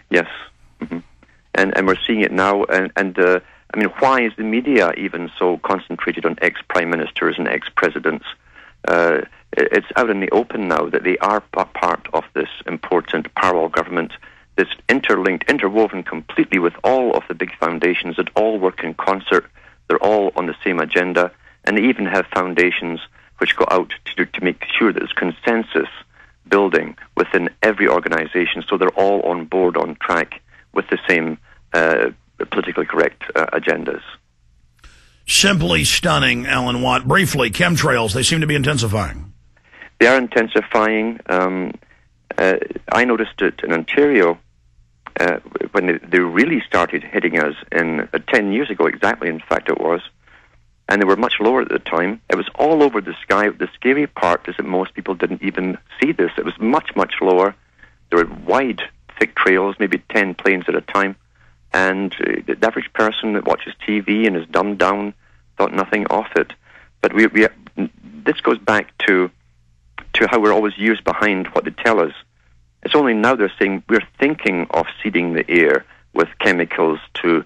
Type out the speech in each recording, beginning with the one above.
Yes. Mm-hmm. And we're seeing it now. I mean, why is the media even so concentrated on ex-prime ministers and ex-presidents? It's out in the open now that they are part of this important parallel government that's interlinked, interwoven completely with all of the big foundations that all work in concert. They're all on the same agenda, and they even have foundations which go out to make sure that there's consensus building within every organization, so they're all on board, on track, with the same politically correct agendas. Simply stunning, Alan Watt. Briefly, chemtrails, they seem to be intensifying. They are intensifying. I noticed it in Ontario when they really started hitting us 10 years ago, exactly, in fact it was, and they were much lower at the time. It was all over the sky. The scary part is that most people didn't even see this. It was much, much lower. There were wide, thick trails, maybe 10 planes at a time, and the average person that watches TV and is dumbed down thought nothing of it. But this goes back to how we're always years behind what they tell us. It's only now they're saying we're thinking of seeding the air with chemicals to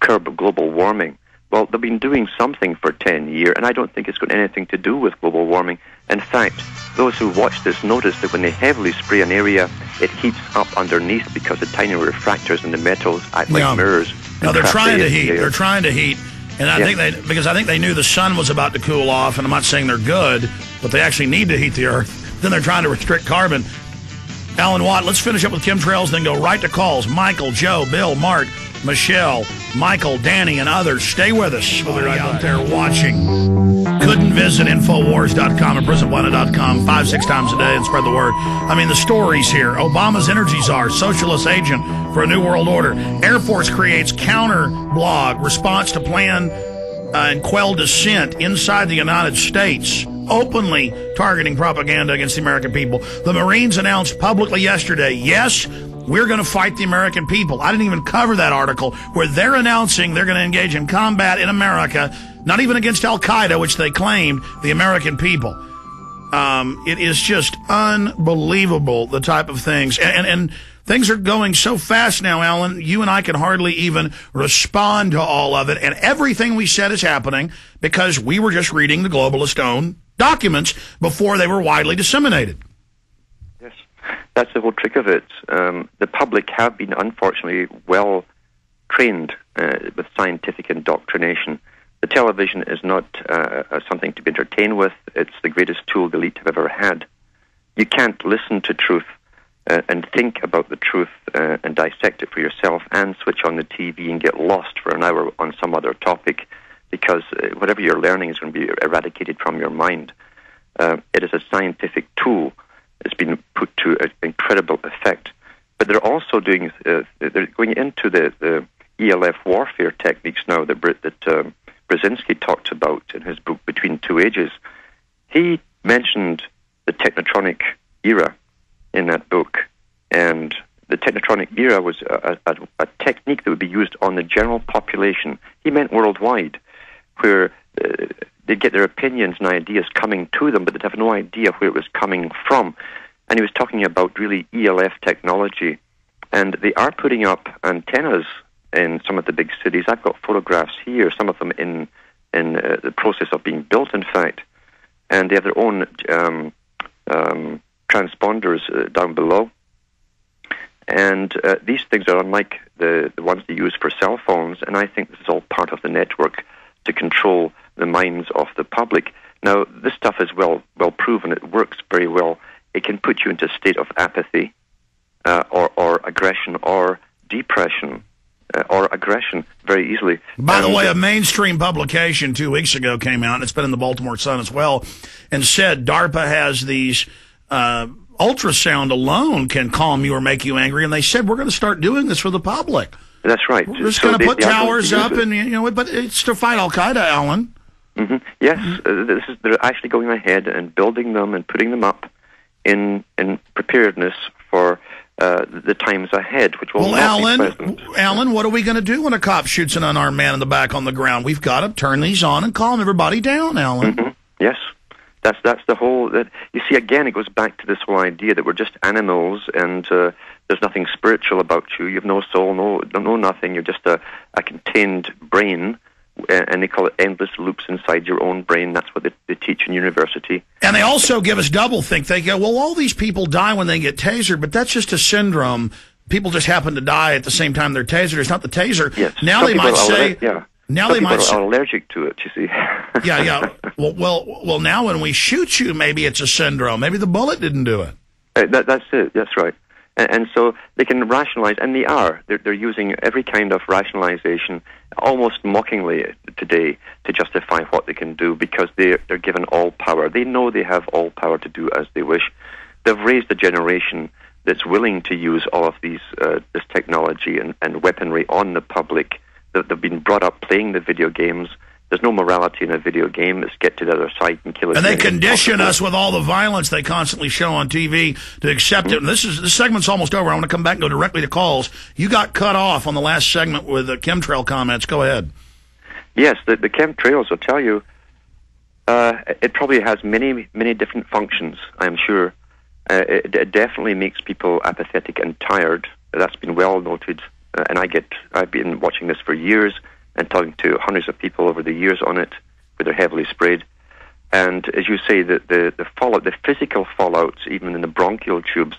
curb global warming. Well, they've been doing something for 10 years, and I don't think it's got anything to do with global warming. In fact, those who watch this notice that when they heavily spray an area, it heats up underneath because the tiny refractors in the metals act like mirrors. No, they're trying to heat. They're trying to heat. And I think because I think they knew the sun was about to cool off, and I'm not saying they're good, but they actually need to heat the earth. Then they're trying to restrict carbon. Alan Watt, let's finish up with chemtrails, then go right to calls. Michael, Joe, Bill, Mark, Michelle, Michael, Danny, and others. Stay with us. We'll be right out there watching. Couldn't visit Infowars.com or PrisonPlanet.com 5-6 times a day and spread the word. I mean, the stories here. Obama's energy czar, socialist agent for a new world order. Air Force creates counter blog response to plan and quell dissent inside the United States, openly targeting propaganda against the American people. The Marines announced publicly yesterday, yes, we're going to fight the American people. I didn't even cover that article where they're announcing they're going to engage in combat in America, not even against Al-Qaeda, which they claimed, the American people. It is just unbelievable, the type of things. And things are going so fast now, Alan, you and I can hardly even respond to all of it. And everything we said is happening because we were just reading the globalist-owned documents before they were widely disseminated. Yes, that's the whole trick of it. The public have been, unfortunately, well trained with scientific indoctrination. The television is not something to be entertained with. It's the greatest tool the elite have ever had. You can't listen to truth and think about the truth and dissect it for yourself and switch on the TV and get lost for an hour on some other topic, because whatever you're learning is going to be eradicated from your mind. It is a scientific tool. It's been put to an incredible effect. But they're also doing, they're going into the ELF warfare techniques now that Brzezinski talked about in his book Between Two Ages. He mentioned the technotronic era in that book, and the technotronic era was a technique that would be used on the general population. He meant worldwide, where they'd get their opinions and ideas coming to them, but they'd have no idea where it was coming from. And he was talking about really ELF technology, and they are putting up antennas in some of the big cities. I've got photographs here, some of them in the process of being built, in fact, and they have their own transponders down below. And these things are unlike the ones they use for cell phones, and I think this is all part of the network to control the minds of the public. Now, this stuff is well proven. It works very well. It can put you into a state of apathy or aggression or depression. Or aggression very easily. By the way, a mainstream publication 2 weeks ago came out, and it's been in the Baltimore Sun as well, and said DARPA has these ultrasound alone can calm you or make you angry, and they said we're going to start doing this for the public. That's right. We're just going to put towers up, and but it's to fight Al Qaeda, Alan. Mm-hmm. Yes, they're actually going ahead and building them and putting them up in preparedness for the times ahead, which will not be present. Alan, what are we going to do when a cop shoots an unarmed man in the back on the ground? We've got to turn these on and calm everybody down, Alan. Mm-hmm. Yes, that's the whole. You see, again, it goes back to this whole idea that we're just animals, and There's nothing spiritual about you. You have no soul, no nothing. You're just a contained brain, and they call it endless loops inside your own brain. That's what they teach in university. And they also give us doublethink. They go, well, all these people die when they get tasered, but that's just a syndrome. People just happen to die at the same time they're tasered. It's not the taser. Yes. Now they might say... Now they might are allergic to it, you see. Yeah. Well, now when we shoot you, maybe it's a syndrome. Maybe the bullet didn't do it. That's it. That's right. And so they can rationalize, and they are. They're using every kind of rationalization, almost mockingly today, to justify what they can do, because they're given all power. They know they have all power to do as they wish. They've raised a generation that's willing to use all of this technology and weaponry on the public. They've been brought up playing the video games. There's no morality in a video game. It's get to the other side and kill us. And they condition us with all the violence they constantly show on TV to accept it. And this segment's almost over. I want to come back and go directly to calls. You got cut off on the last segment with the chemtrail comments. Go ahead. Yes, the chemtrails will tell you. It probably has many different functions, I'm sure. It definitely makes people apathetic and tired. That's been well noted. And I've been watching this for years and talking to hundreds of people over the years on it, where they're heavily sprayed. And as you say, the fallout, the physical fallouts, even in the bronchial tubes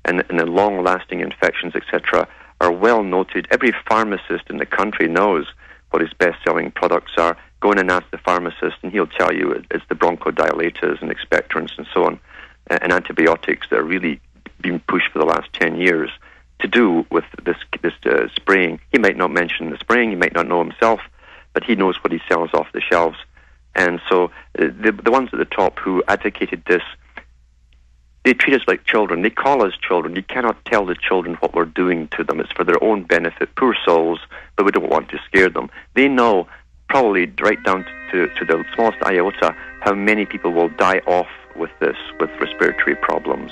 and the long-lasting infections, etc., are well noted. Every pharmacist in the country knows what his best-selling products are. Go in and ask the pharmacist, and he'll tell you it's the bronchodilators and expectorants and so on, and antibiotics that are really being pushed for the last 10 years. To do with this spraying. He might not mention the spraying, he might not know himself, but he knows what he sells off the shelves. And so the ones at the top who advocated this, they treat us like children. They call us children. You cannot tell the children what we're doing to them. It's for their own benefit, poor souls, but we don't want to scare them. They know, probably right down to the smallest iota, how many people will die off with this, with respiratory problems.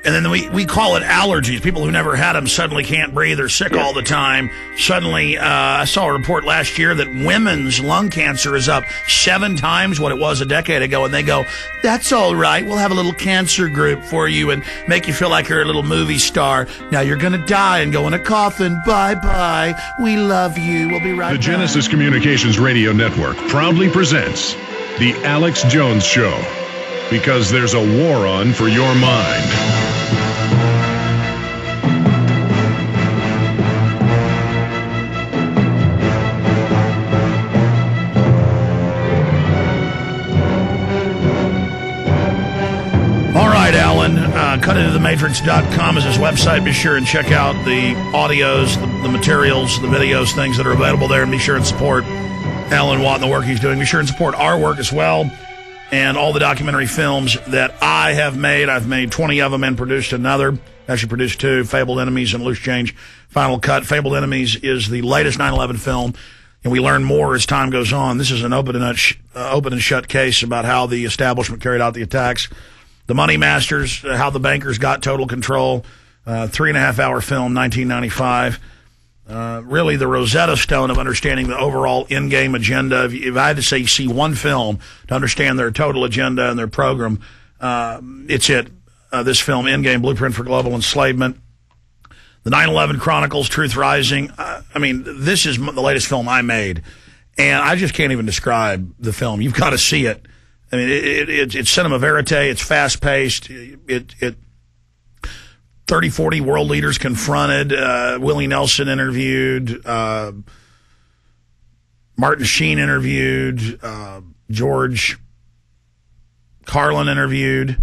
And then we call it allergies. People who never had them suddenly can't breathe or sick all the time. Suddenly, I saw a report last year that women's lung cancer is up 7 times what it was a decade ago. And they go, that's all right. We'll have a little cancer group for you and make you feel like you're a little movie star. Now you're going to die and go in a coffin. Bye-bye. We love you. We'll be right back. The Genesis Communications Radio Network proudly presents The Alex Jones Show, because there's a war on for your mind. CutIntoTheMatrix.com is his website. Be sure and check out the audios, the materials, the videos, things that are available there, and be sure and support Alan Watt and the work he's doing. Be sure and support our work as well, and all the documentary films that I have made. I've made 20 of them and produced another. Actually produced 2, Fabled Enemies and Loose Change Final Cut. Fabled Enemies is the latest 9/11 film, and we learn more as time goes on. This is an open and shut case about how the establishment carried out the attacks. The Money Masters, how the bankers got total control. 3.5-hour film, 1995. Really the Rosetta Stone of understanding the overall in-game agenda. If I had to say see one film to understand their total agenda and their program, it's it. This film, In-Game Blueprint for Global Enslavement. The 9/11 Chronicles, Truth Rising. I mean, this is the latest film I made, and I just can't even describe the film. You've got to see it. I mean, it's cinema verite. It's fast-paced. 30, 40 world leaders confronted. Willie Nelson interviewed. Martin Sheen interviewed. George Carlin interviewed.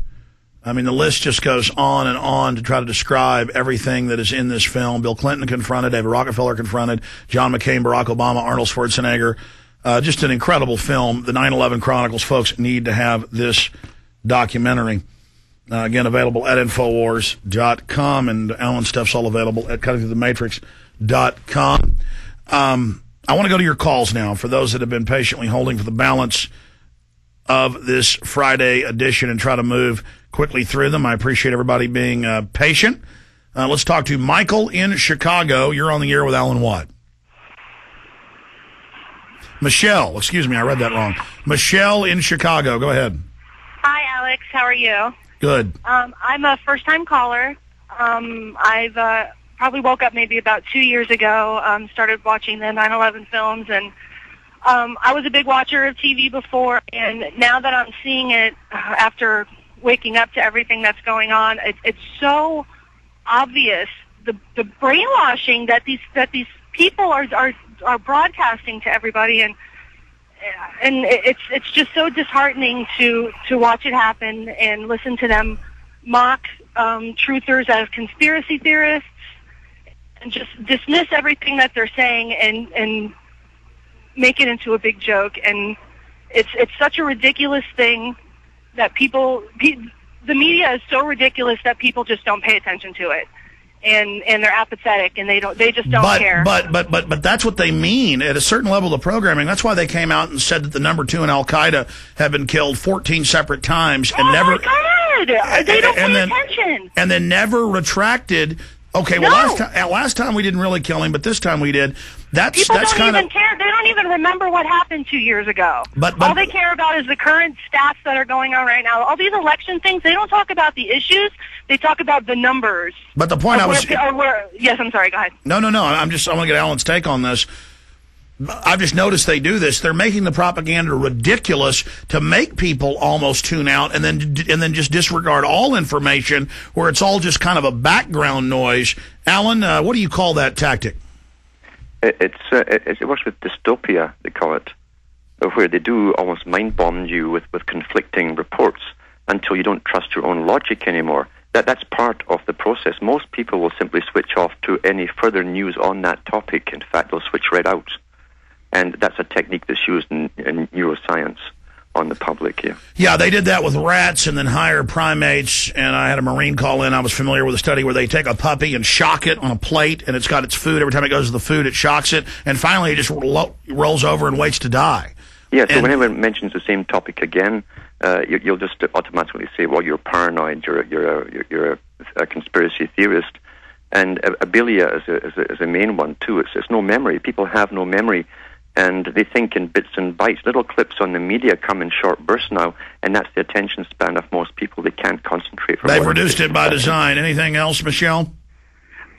I mean, the list just goes on and on to try to describe everything that is in this film. Bill Clinton confronted. David Rockefeller confronted. John McCain, Barack Obama, Arnold Schwarzenegger. Just an incredible film. The 9/11 Chronicles, folks, need to have this documentary. Again, available at Infowars.com, and Alan's stuff's all available at CuttingThroughTheMatrix.com. I want to go to your calls now for those that have been patiently holding for the balance of this Friday edition and try to move quickly through them. I appreciate everybody being patient. Let's talk to Michael in Chicago. You're on the air with Alan Watt. Michelle, excuse me, I read that wrong. Michelle in Chicago, go ahead. Hi, Alex. How are you? Good. I'm a first-time caller. I've probably woke up maybe about 2 years ago, started watching the 9/11 films, and I was a big watcher of TV before, and now that I'm seeing it after waking up to everything that's going on, it's so obvious the brainwashing that these people are broadcasting to everybody, and it's just so disheartening to watch it happen and listen to them mock truthers as conspiracy theorists and just dismiss everything that they're saying and make it into a big joke. And it's such a ridiculous thing that the media is so ridiculous that people just don't pay attention to it. And they're apathetic, and they just don't care. But that's what they mean at a certain level of programming. That's why they came out and said that the number 2 in Al Qaeda have been killed 14 separate times and never. Oh my God! They don't pay attention. And then never retracted. Okay, well, last time we didn't really kill him, but this time we did. People don't even care. They don't even remember what happened 2 years ago. But all they care about is the current stats that are going on right now. All these election things, they don't talk about the issues. They talk about the numbers. But the point yes, I'm sorry. Go ahead. No. I want to get Alan's take on this. I've just noticed they do this. They're making the propaganda ridiculous to make people almost tune out and then just disregard all information where it's all just kind of a background noise. Alan, what do you call that tactic? It works with dystopia, they call it, where they do almost mind bomb you with conflicting reports until you don't trust your own logic anymore. That's part of the process. Most people will simply switch off to any further news on that topic. In fact, they'll switch right out. And that's a technique that's used in neuroscience on the public, yeah. Yeah, they did that with rats and then higher primates, and I had a Marine call in. I was familiar with a study where they take a puppy and shock it on a plate, and it's got its food. Every time it goes to the food, it shocks it, and finally it just rolls over and waits to die. Yeah, so whenever it mentions the same topic again, you'll just automatically say, well, you're paranoid, you're a conspiracy theorist. And abelia is a main one, too. It's no memory. People have no memory. And they think in bits and bytes. Little clips on the media come in short bursts now, and that's the attention span of most people. They can't concentrate. They've reduced it by design. Anything else, Michelle?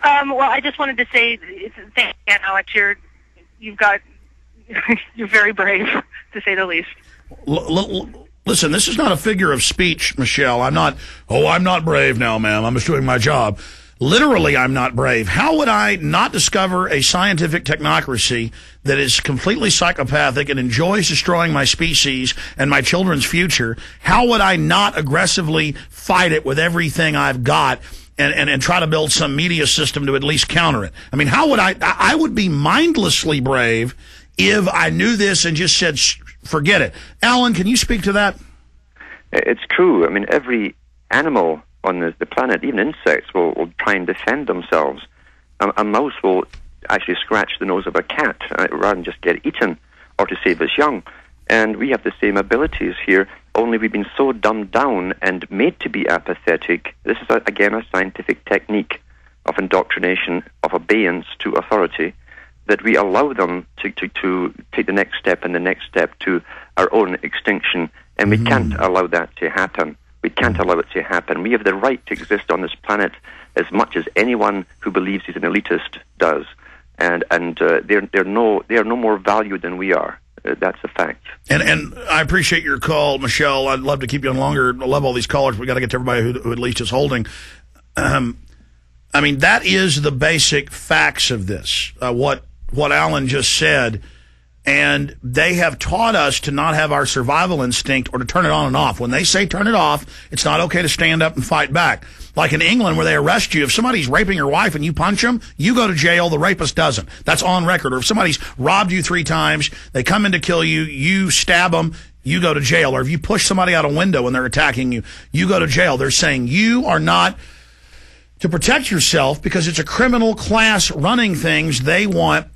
Well, I just wanted to say, thank you, Alex. You're very brave, to say the least. Listen, this is not a figure of speech, Michelle. I'm not brave now, ma'am. I'm just doing my job. Literally, I'm not brave. How would I not discover a scientific technocracy that is completely psychopathic and enjoys destroying my species and my children's future? How would I not aggressively fight it with everything I've got and try to build some media system to at least counter it? I mean, how would I would be mindlessly brave if I knew this and just said, forget it. Alan, can you speak to that? It's true. I mean, every animal on the planet, even insects, will try and defend themselves. A mouse will actually scratch the nose of a cat rather than just get eaten or to save its young. And we have the same abilities here, only we've been so dumbed down and made to be apathetic. This is, again, a scientific technique of indoctrination, of abeyance to authority, that we allow them to take the next step and the next step to our own extinction. And we can't allow that to happen. We can't allow it to happen. We have the right to exist on this planet as much as anyone who believes he's an elitist does, and they're no more valued than we are. That's a fact. And I appreciate your call, Michelle. I'd love to keep you on longer. I love all these callers. We got to get to everybody who at least is holding. I mean, that is the basic facts of this. What Alan just said. And they have taught us to not have our survival instinct or to turn it on and off. When they say turn it off, it's not okay to stand up and fight back. Like in England where they arrest you, if somebody's raping your wife and you punch them, you go to jail, the rapist doesn't. That's on record. Or if somebody's robbed you 3 times, they come in to kill you, you stab them, you go to jail. Or if you push somebody out a window when they're attacking you, you go to jail. They're saying you are not to protect yourself because it's a criminal class running things. They want